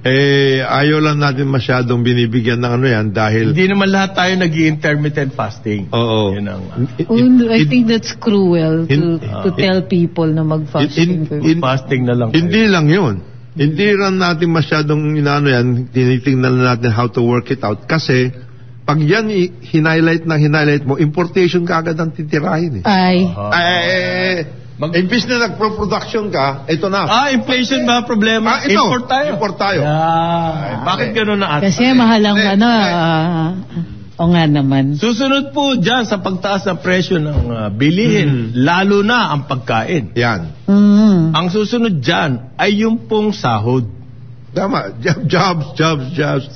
S4: Ayaw lang natin masyadong binibigyan ng yan dahil...
S3: Hindi naman lahat tayo nag-intermittent fasting.
S4: Oo.
S3: Yun ang,
S2: I think that's cruel to tell people na mag-fasting.
S3: Fasting na lang.
S4: Hindi lang yun. Hindi lang natin masyadong tinitingnan natin how to work it out. Kasi, pag yan hinighlight mo, importation ka agad ang titirahin imbis na nagpro-production ka, ito na.
S3: Inflation ba problema?
S4: Ito,
S3: import tayo. Bakit gano'n na
S2: Kasi mahalang o nga naman.
S3: Susunod po dyan sa pagtaas ng presyo ng bilihin, lalo na ang pagkain.
S4: Yan.
S3: Ang susunod dyan ay yung pong sahod.
S4: Tama. Jobs.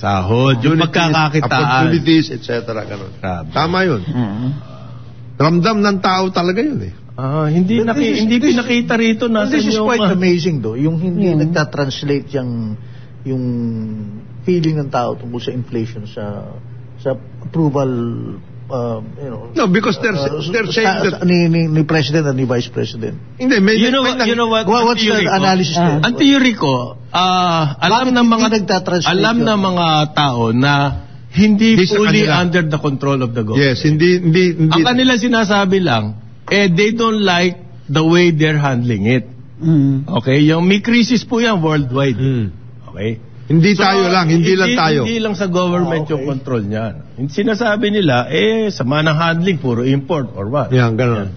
S3: Sahod. Yung pagkakakitaan.
S4: Opportunities, etc. Tama yun. Ramdam ng tao talaga yun
S3: hindi pinakita rito na
S5: this is quite amazing though. Yung hindi nagta-translate yung feeling ng tao tungkol sa inflation sa approval
S4: no, because they're saying that
S3: ni
S5: President and ni Vice President.
S4: Hindi,
S3: you know what?
S5: What's the analysis there?
S3: Ang theory ko, alam ng mga tao na hindi fully under the control of the government.
S4: Yes, hindi.
S3: Ang kanila sinasabi lang, they don't like the way they're handling it. Okay? Yung may crisis po yan worldwide. Okay?
S4: Hindi lang tayo.
S3: Hindi lang sa government yung control niyan. Sinasabi nila, sama ng handling, puro import or what?
S4: Yan, ganun.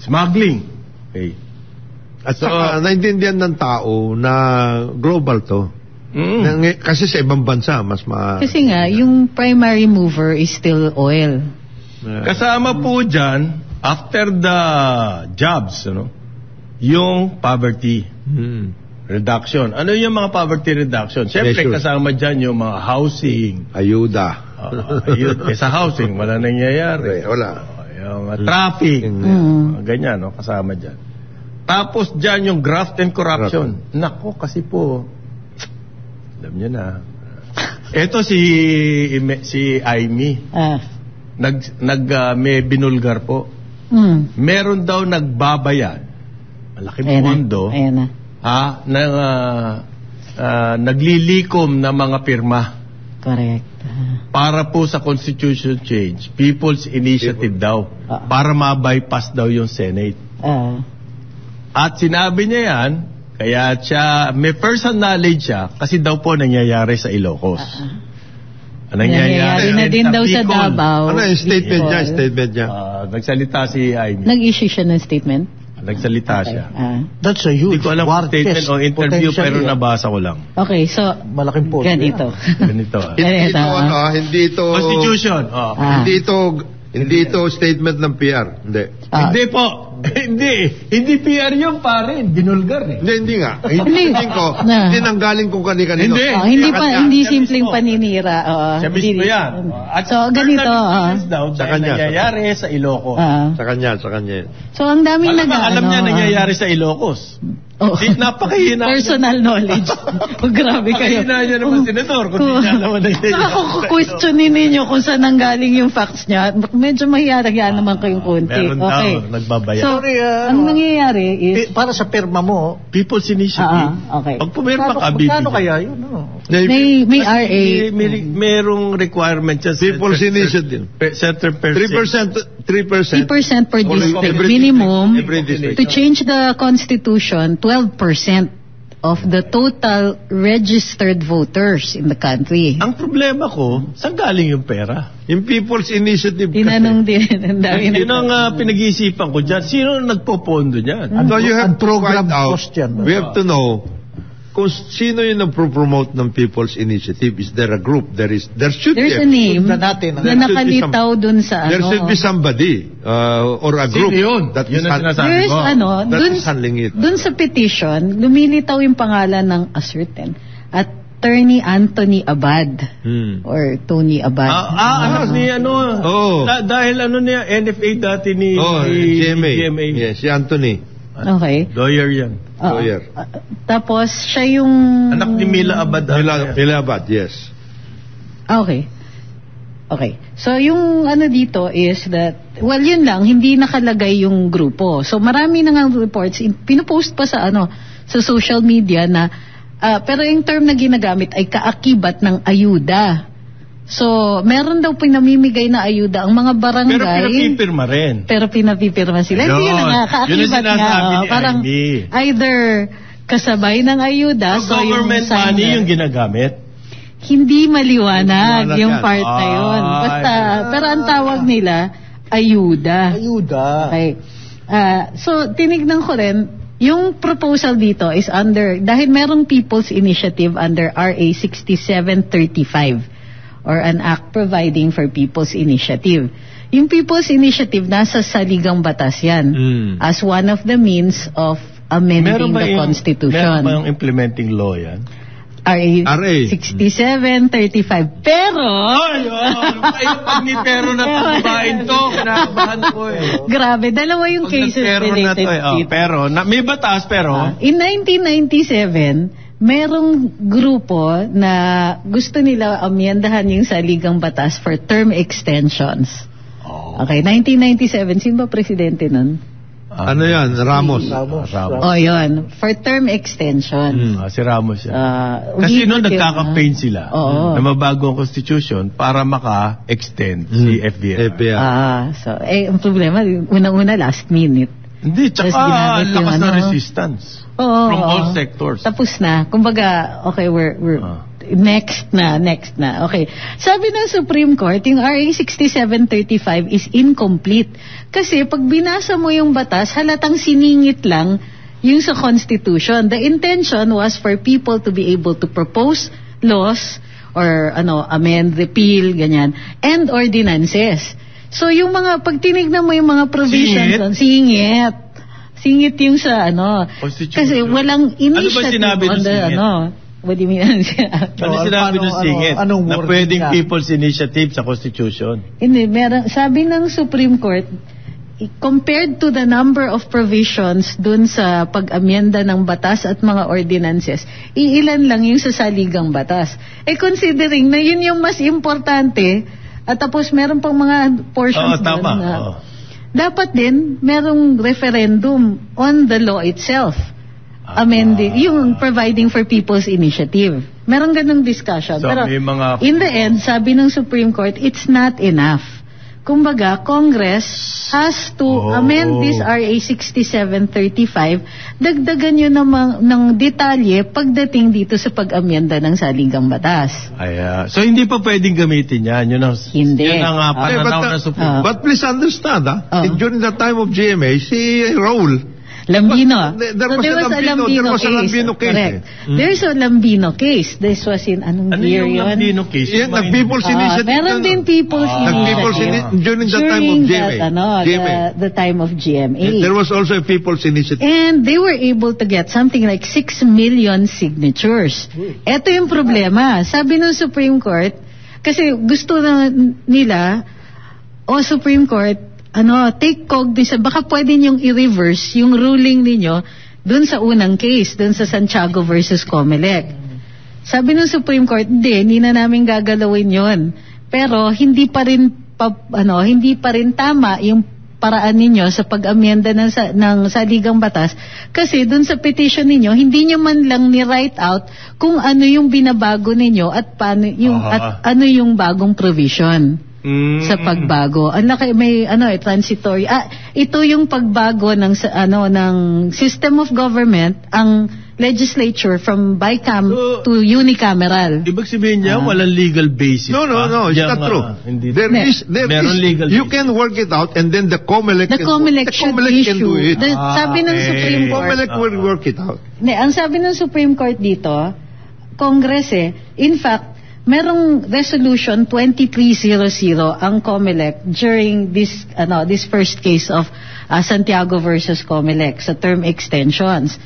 S3: Smuggling. Okay.
S4: At saka, naintindihan ng tao na global to. Kasi sa ibang bansa,
S2: Kasi nga, yung primary mover is still oil.
S3: Kasama po dyan, after the jobs, yung poverty reduction. Ano yung mga poverty reduction? Siyempre, kasama dyan yung mga housing.
S4: Ayuda.
S3: Sa housing, wala nangyayari.
S4: Wala.
S3: Yung traffic. Ganyan, kasama dyan. Tapos dyan yung graft and corruption. Nako, kasi po, alam nyo na. Ito si Aimee. May binulgar po. Meron daw nagbabayad, malaking pondo, naglilikom na mga pirma.
S2: Correct.
S3: Para po sa constitution change, People's Initiative daw, para ma-bypass daw yung Senate. At sinabi niya yan, kaya siya, may personal knowledge siya, kasi daw po nangyayari sa Ilocos.
S2: Nangyayari na din daw sa Davao.
S4: Ano yung statement niya?
S3: Nagsalita si Amy.
S2: Nag-issue siya ng statement?
S3: Nagsalita siya.
S5: That's a huge
S3: Hindi ko alam statement o interview, pero nabasa ko lang.
S2: Okay, so,
S5: malaking post.
S2: Ganito.
S4: Hindi ito
S3: Constitution.
S4: Hindi ito statement ng PR.
S3: Hindi po. Hindi PR yung pare. Binulgar eh.
S4: Hindi nga. Hindi nanggaling kung kani-kanino.
S2: Hindi simpleng paninira.
S3: Siya mismo yan.
S2: So, ganito.
S3: Sa kanya. Nangyayari sa Ilocos.
S4: Sa kanya.
S2: So, ang daming
S3: alam niya nangyayari sa Ilocos. Napakahina.
S2: Personal knowledge. Grabe kayo.
S3: Pakihina niya naman, Senador. Kung hindi niya naman nangyayari.
S2: Saka kung questionin ninyo kung saan nanggaling yung facts niya, medyo mahiyaragyan naman kayong konti.
S3: Meron daw, nagbabayan.
S2: So, ang nangyayari is...
S5: Para sa perma mo,
S3: People's Initiative.
S2: Okay.
S3: Pag pumirma ka,
S5: magkano kaya yun?
S2: May RA.
S3: Merong requirement siya.
S4: People's Initiative. 3%
S2: per district. Minimum. To change the Constitution, 12% of the total registered voters in the country.
S3: Ang problema ko, saan galing yung pera?
S4: Yung People's Initiative
S2: Tinanong din.
S3: Yun ang pinag-iisipan ko dyan. Sino nagpopondo dyan?
S4: So you have to
S5: program
S4: find out.
S5: cost yan.
S4: We have to know kung sino yung nag-promote ng People's Initiative. Is there a group? There should
S2: There's
S4: be.
S2: a name na nakalitaw dun sa
S4: There should be somebody or a group that is handling it.
S2: Dun sa petition, lumilitaw yung pangalan ng a certain Attorney Anthony Abad or Tony Abad.
S3: Dahil niya, NFA dati ni
S4: GMA. Yes, si Anthony.
S2: Okay.
S3: Lawyer yan.
S4: Lawyer.
S2: Tapos, siya yung...
S3: Anak ni Mila Abad.
S4: Mila Abad, yes.
S2: Okay. So, yung dito is that, yun lang, hindi nakalagay yung grupo. So, marami na nga reports, pinupost pa sa sa social media na, pero yung term na ginagamit ay kaakibat ng ayuda. So, meron daw pinamimigay na ayuda ang mga barangay.
S3: Pero pinapipirma rin.
S2: Pero pinapipirma sila. Hindi yun nga, kaakibat nga. Parang either kasabay ng ayuda.
S3: So government money yung ginagamit?
S2: Hindi maliwanag yung part na yun. Basta, pero ang tawag nila, ayuda. Okay. So, tinignan ko rin, yung proposal dito is dahil merong People's Initiative under RA 6735. Or an act providing for People's Initiative. Yung People's Initiative, nasa saligang batas yan. As one of the means of amending the Constitution.
S3: Meron ba yung implementing law yan?
S2: RA 6735. Pero...
S3: pag ni pero na tabain to, kinakabahan ko
S2: Grabe, dalawa yung cases related to it.
S3: Pero, may batas pero...
S2: In 1997... merong grupo na gusto nila amyendahan yung saligang batas for term extensions. Okay, 1997. Sino ba presidente nun?
S4: Ano yan? Ramos.
S2: Yun. For term extension.
S3: Si Ramos yan. Kasi noon nagka-campaign sila na mabago ang Constitution para maka-extend si FBR.
S2: So, ang problema, unang-una last minute.
S3: Hindi, tsaka lakas na resistance. From all sectors.
S2: Tapos na. Kumbaga, okay, we're next na. Okay. Sabi ng Supreme Court, yung RA 6735 is incomplete. Kasi pag binasa mo yung batas, halatang siningit lang yung sa Constitution. The intention was for people to be able to propose laws or amend, repeal, ganyan, and ordinances. So yung pag tinignan mo yung mga provisions, singit yung sa kasi walang initiative on the what do you mean?
S3: Ano sinabi ng singit? Na pwedeng People's Initiative sa Constitution?
S2: Hindi, sabi ng Supreme Court, compared to the number of provisions dun sa pag-amyenda ng batas at mga ordinances, iilan lang yung sa saligang batas. Considering na yun yung mas importante, at tapos meron pang mga portions dun na dapat din merong referendum on the law itself. Amending, yung providing for People's Initiative. Merong ganung discussion.
S3: So,
S2: pero in the end, sabi ng Supreme Court, it's not enough. kumbaga, Congress has to amend this RA 6735, dagdagan yun ng detalye pagdating dito sa pag-amyenda ng saligang batas.
S3: So, hindi pa pwedeng gamitin yan. Yun ang pananaw na Supreme.
S4: But please understand, during the time of GMA, si Raul,
S2: Lambino.
S4: There was a Lambino case.
S2: Correct. There's a Lambino case. This was in anong year yun?
S3: Ano yung Lambino case?
S4: Nag-People's Initiative.
S2: Meron din People's Initiative.
S4: During the time of GMA.
S2: The time of GMA.
S4: There was also a People's Initiative.
S2: And they were able to get something like 6 million signatures. Ito yung problema. Sabi ng Supreme Court, kasi gusto na nila, Supreme Court, take cognizance, baka pwede niyong i-reverse yung ruling ninyo dun sa unang case, dun sa Santiago versus Comelec. Sabi ng Supreme Court, hindi na namin gagalawin yon. Pero hindi pa rin tama yung paraan ninyo sa pag-amyenda ng saligang batas kasi dun sa petition ninyo, hindi nyo man lang ni-write out kung ano yung binabago ninyo at paano yung at ano yung bagong provision. Sa pagbago. May transitory. Ito yung pagbago ng system of government, ang legislature from to unicameral.
S3: Ibig sabihin niya walang legal basis.
S4: No, it's not true. You can work it out and then the COMELEC can do it.
S2: Sabi ng Supreme Court.
S4: COMELEC will work it out.
S2: Ang sabi ng Supreme Court dito, Congress in fact, merong resolution 2300 ang COMELEC during this first case of Santiago versus Comelec sa term extensions.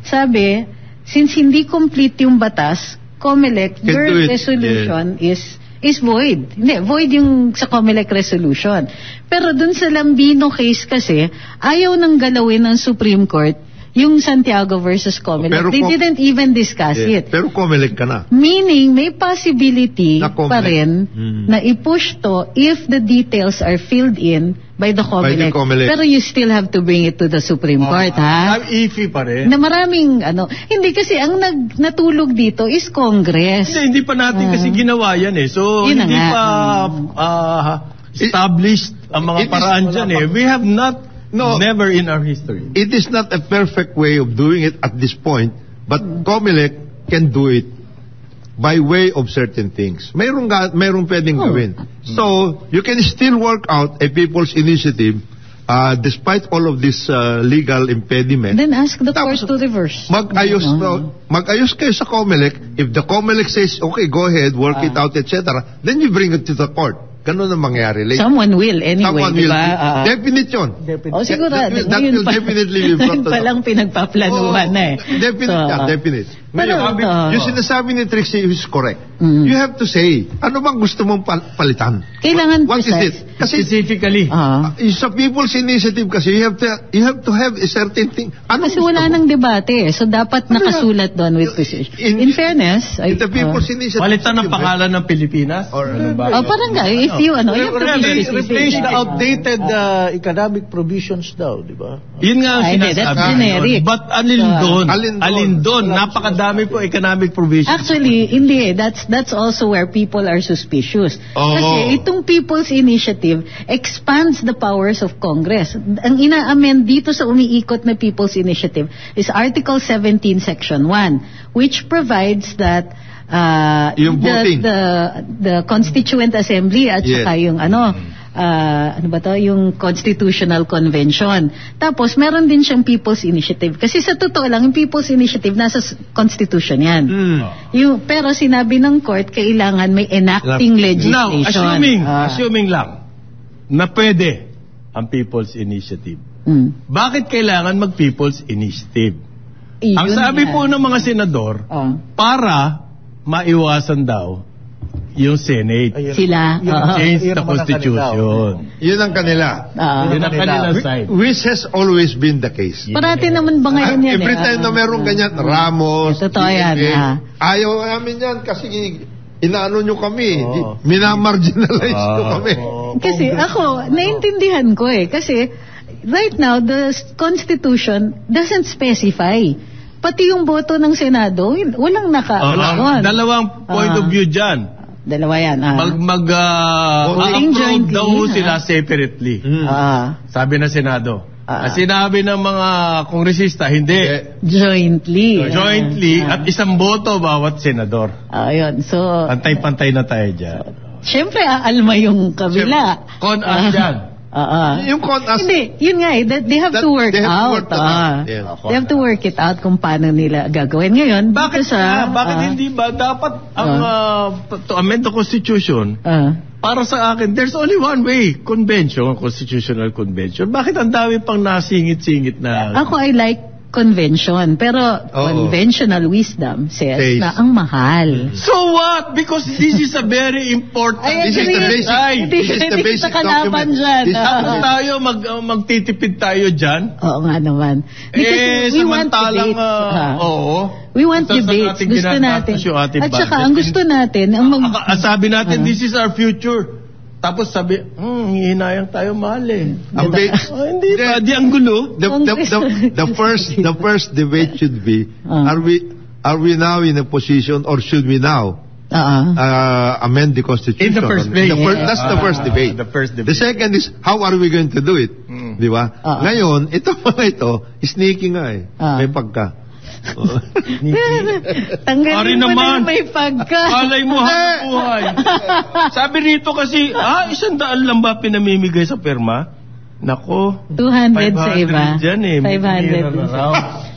S2: Sabi, since hindi complete yung batas, Comelec, your resolution is void. Hindi, void yung sa Comelec resolution. Pero dun sa Lambino case kasi, ayaw nang galawin ng Supreme Court yung Santiago versus Comelec. They didn't even discuss it.
S4: Pero Comelec ka na.
S2: Meaning, may possibility pa rin na i-push to if the details are filled in by the Comelec. Pero you still have to bring it to the Supreme Court, ha?
S3: Iffy pa rin.
S2: Na maraming, hindi kasi ang natulog dito is Congress.
S3: Hindi pa natin kasi ginawa yan eh. So, hindi pa established ang mga paraan dyan eh. We have never in our history.
S4: It is not a perfect way of doing it at this point, but COMELEC can do it by way of certain things. Mayroong pwedeng gawin. So, you can still work out a people's initiative despite all of this legal impediment.
S2: Then ask the court to reverse.
S4: Mag-ayos kayo sa COMELEC. If the COMELEC says, okay, go ahead, work it out, etc., then you bring it to the court. Ganun ang mangyari.
S2: Someone will anyway, di ba?
S4: Definite yun.
S2: Siguro.
S4: That will definitely be brought to
S2: pa lang pinagpaplanuhan na eh.
S4: Definite. Yung sinasabi ni Trixie is correct. You have to say, ano bang gusto mong palitan?
S2: Kailangan
S4: What is it?
S3: Kasi specifically.
S4: Sa People's Initiative kasi, you have to have a certain thing.
S2: Kasi wala nang debate so dapat nakasulat doon with precision. In fairness,
S4: the People's Initiative.
S3: Palitan ng pangalan ng Pilipinas?
S2: Parang if you have to be
S5: replace the outdated economic provisions daw, di ba?
S3: Yun nga ang sinasabi. But alin doon? Napakadami po economic provisions.
S2: Actually, hindi. That's also where people are suspicious. Kasi itong People's Initiative expands the powers of Congress. Ang ina-amend dito sa umiikot na People's Initiative is Article 17, Section 1, which provides that the Constituent Assembly at saka yung yung Constitutional Convention. Tapos meron din siyang People's Initiative. Kasi sa totoo lang, yung People's Initiative nasa Constitution yan. Pero sinabi ng court, kailangan may enacting legislation.
S3: Now, assuming lang na pwede ang People's Initiative. Bakit kailangan mag-People's Initiative? Ang sabi po ng mga senador, para maiwasan daw yung Senate.
S2: Sila.
S3: Change the Constitution.
S4: Yun ang kanila.
S3: Yun ang kanila side.
S4: Which has always been the case.
S2: Parati naman ba ngayon yan?
S4: Every time na meron ganyan, Ramos,
S2: totoo yan.
S4: ayaw namin yan kasi inaano nyo kami. Minamarginalize nyo kami.
S2: Kasi ako, naintindihan ko kasi right now, the Constitution doesn't specify. Pati yung boto ng Senado, walang
S3: dalawang point of view dyan.
S2: Dalawa yan.
S3: Mag-upload daw sila separately. Sabi na Senado. Sinabi ng mga kongresista, hindi.
S2: Jointly.
S3: At isang boto bawat senador.
S2: Ayun. So,
S3: pantay-pantay na tayo dyan.
S2: Siyempre, aalma yung kabila.
S3: Con-as yan.
S4: Yung con-as.
S2: Hindi, yun nga they have to work out. They have to work it out kung paano nila gagawin. Ngayon,
S3: bakit hindi ba dapat to amend the Constitution, para sa akin, there's only one way, constitutional convention. Bakit ang dami pang nasingit-singit na...
S2: Ako, I like convention, pero conventional wisdom says na ang mahal.
S3: So what? Because this is a very important...
S4: This is the basic document.
S3: Tapos tayo, magtitipid tayo dyan.
S2: Oo nga naman. Because we want debate. We want debate. Gusto natin. At saka, ang gusto natin...
S3: Sabi natin, this is our future. Tapos sabi, hihinayang tayo mahal eh. Hindi ba? Di ang gulo.
S4: The first debate should be, are we now in a position or should we now amend the Constitution?
S3: In the first place.
S4: That's the first debate. The second is, how are we going to do it? Di ba? Ngayon, ito sneaky nga eh. May pagka.
S2: Tanggalin mo na may pagka.
S3: Alay mo hanap buhay. Sabi rito kasi, 100 lang ba pinamimigay sa perma? Nako.
S2: 200 sa iba.
S3: 500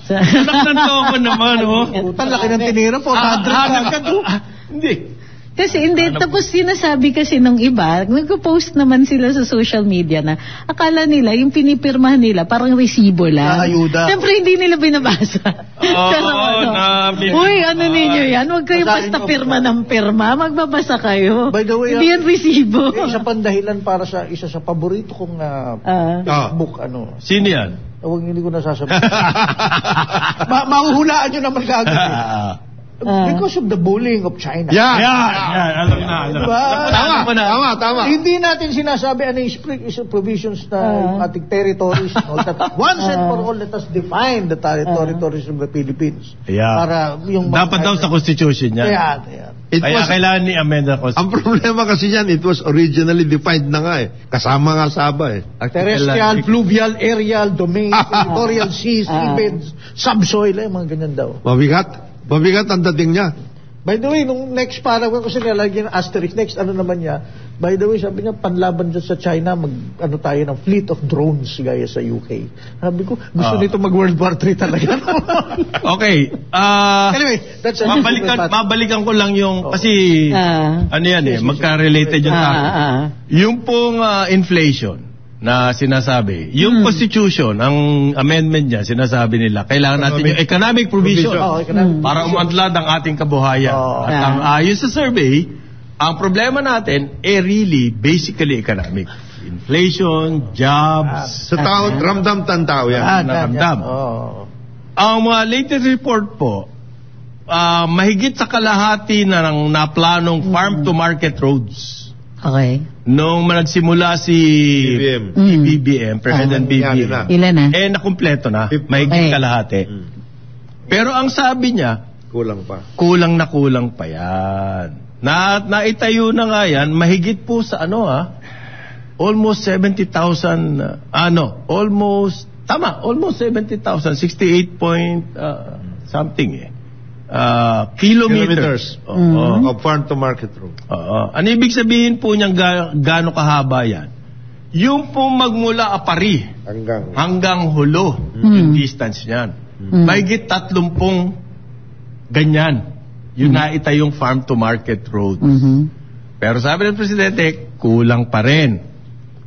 S3: Anak ng toko naman,
S5: Laki ng tinira, 400
S3: Hindi.
S2: Kasi hindi, tapos sinasabi kasi nung iba, nag-post naman sila sa social media na akala nila, yung pinipirmahan nila, parang resibo lang.
S5: Ayuda.
S2: Siyempre, hindi nila binabasa. Uy, ninyo yan? Huwag kayo basta pirma ng pirma, magbabasa kayo.
S5: By the way,
S2: hindi yan resibo.
S5: Isa pang dahilan para sa isa sa paborito kong Facebook,
S3: Sino yan?
S5: Hindi ko nasasabihin. Mahuhulaan nyo naman kagad. Because of the bullying of China.
S3: Alam na.
S5: Diba? Tama. Hindi natin sinasabi ano yung provisions na yung ating territories. Once and for all, let us define the territories of the Philippines. Para yung
S3: dapat daw sa Constitution yan. Kaya kailangan ni amend the Constitution.
S4: Ang problema kasi yan, it was originally defined na nga eh. Kasama nga Sabah eh.
S5: Terrestrial, fluvial, aerial, domain, territorial, seas, seabeds, subsoil, mga ganyan daw.
S4: Mabigat ang dating niya.
S5: By the way, nung next paragraph kasi nilalagyan ng asterisk, next naman niya, by the way, sabi niya, panlaban dyan sa China, tayo ng fleet of drones gaya sa UK. Sabi ko, gusto nito mag-World War III talaga.
S3: Okay.
S5: Anyway, that's
S3: mabalikan ko lang yung, kasi, magka-related yung topic. Yung pong inflation na sinasabi. Yung Constitution, ang amendment niya, sinasabi nila, kailangan natin yung economic provision para umadlad ang ating kabuhayan. At ang ayon sa survey, ang problema natin basically economic. Inflation, jobs.
S4: Sa tao, ramdam tan tao yan.
S3: Ramdam. Ang mga latest report po, mahigit sa kalahati na ng naplanong farm-to-market roads.
S2: Okay.
S3: Nung nagsimula si BBM, President BBM,
S2: ilan na?
S3: Nakumpleto na. Mahigit kalahati. Pero ang sabi niya, kulang pa yan. Naitayo na nga yan, mahigit po sa almost 70,000, almost 70,000, 68 point something kilometers
S4: of farm to market road.
S3: Ano ibig sabihin po niyang gaano kahaba yan? Yung po magmula Apari hanggang Hulo, yung distance niyan. Mahigit 30 ganyan. Yung naitayong farm to market road. Pero sabi ng Presidente, kulang pa rin.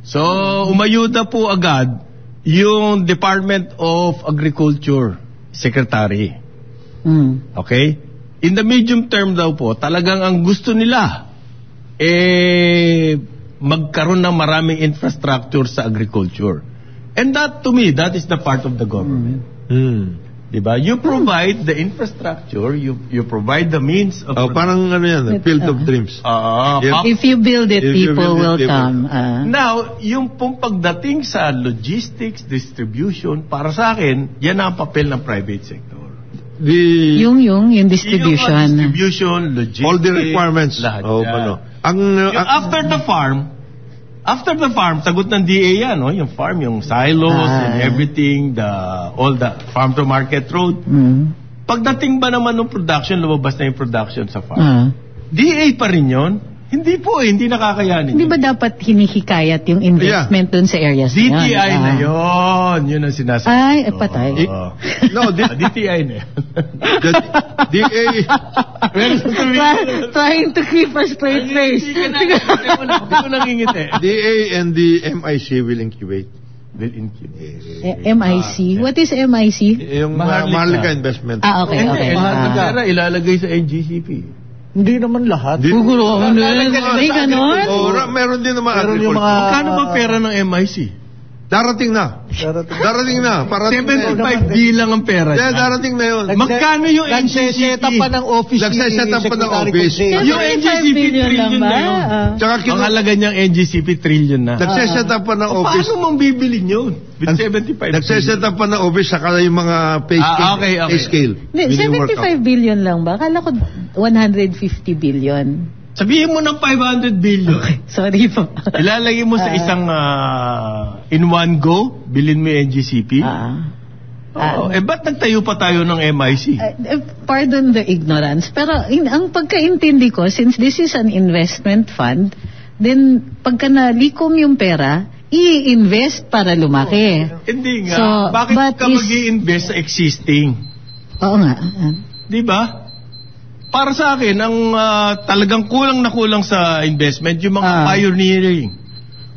S3: So, umayuda po agad yung Department of Agriculture Secretary. Okay? In the medium term daw po, talagang ang gusto nila magkaroon ng maraming infrastructure sa agriculture. And that, to me, that is the part of the government. Diba? You provide the infrastructure, you provide the means of...
S4: parang field of dreams.
S2: If you build it, people will come.
S3: Now, yung pong pagdating sa logistics, distribution, para sa akin, yan ang papel ng private sector.
S2: Yung distribution.
S3: Yung distribution, logistics.
S4: All the requirements.
S3: Lahat After the farm, sagot ng DA yan, no? Yung farm, yung silos and everything, all the farm to market road. Pagdating ba naman ng production, lumabas na yung production sa farm. DA pa rin yun? Hindi po hindi nakakayanin.
S2: Hindi ba dapat hinihikayat yung investment dun sa areas na yun?
S3: DTI na yun. Yun ang sinasabi.
S2: Ay, patay.
S4: No,
S3: DTI na yun.
S4: DA.
S2: Trying to keep a straight face.
S3: Hindi ko nangingiti.
S4: DA and the MIC will incubate.
S2: MIC? What is MIC?
S4: Yung Maharlika Investment.
S2: Okay.
S3: Pera ilalagay sa NGCP.
S5: Hindi naman lahat.
S2: May ganon?
S4: Meron din naman
S5: yung mga...
S3: Magkano ba pera ng MIC?
S4: Darating na. Parating
S3: 75 lang ang pera.
S4: Darating na yun.
S3: Magkano yung
S5: NGCP? Nagsiset up pa ng office.
S3: Yung NGCP trillion na yun. Ang halaga niyang NGCP trillion na.
S4: Nagsiset up pa ng office.
S3: Paano mong bibilin yun? With 75
S4: Nagsiset up pa ng office saka yung mga pay scale.
S2: 75 billion lang ba? Akala ko 150 billion.
S3: Sabihin mo ng 500 billion.
S2: Okay, sorry po.
S3: Ilalagay mo sa isang in one go, bilhin mo yung NGCP. Ba't nagtayo pa tayo ng MIC?
S2: Pardon the ignorance. Pero ang pagkaintindi ko, since this is an investment fund, then pagka nalikom yung pera, i-invest para lumaki.
S3: Hindi nga.
S2: So,
S3: bakit ka mag-i-invest sa existing?
S2: Oo nga.
S3: Di ba? Para sa akin, ang talagang kulang na kulang sa investment, yung mga pioneering.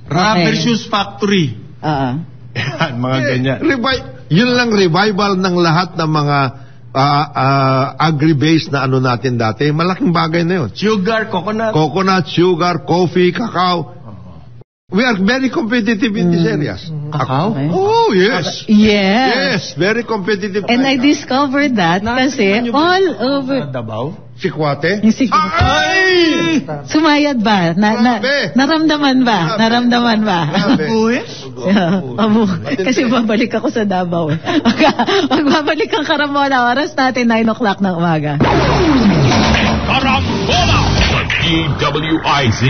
S3: Rubber shoes factory. Yan, mga ganyan.
S4: Yun lang revival ng lahat ng mga agri-based na natin dati. Malaking bagay na yun.
S3: Sugar, coconut.
S4: Coconut, sugar, coffee, cacao. We are very competitive in these areas.
S3: Cacao?
S4: Oh, yes.
S2: Yes,
S4: very competitive.
S2: And I discovered that kasi all over...
S3: Davao?
S4: Sikwate?
S2: Ay! Sumayad ba? Naramdaman ba? Kasi babalik ako sa Davao. Magbabalik ang Karambola. Oras natin 9 o'clock ng umaga.
S1: Karambola! DWIZ